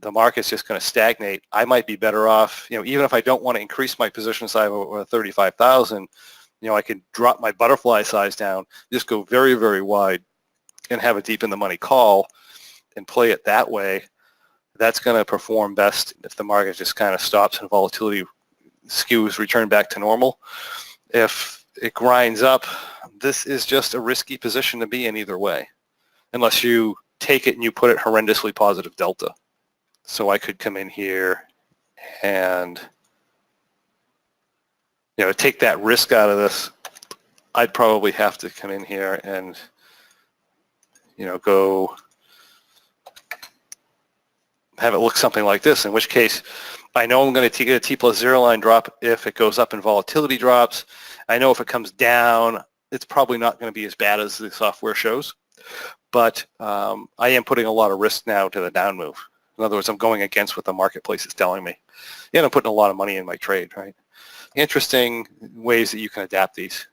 the market's just going to stagnate, I might be better off, even if I don't want to increase my position size over 35,000, I could drop my butterfly size down, just go very, very wide and have a deep in the money call and play it that way. That's going to perform best if the market just kind of stops and volatility skews return back to normal. If it grinds up, this is just a risky position to be in either way, unless you take it and you put it horrendously positive delta. So I could come in here and take that risk out of this. I'd probably have to come in here and go have it look something like this, in which case I know I'm going to get a T+0 line drop if it goes up and volatility drops. I know if it comes down, it's probably not going to be as bad as the software shows, but I am putting a lot of risk now to the down move. In other words, I'm going against what the marketplace is telling me. I'm putting a lot of money in my trade, right? Interesting ways that you can adapt these.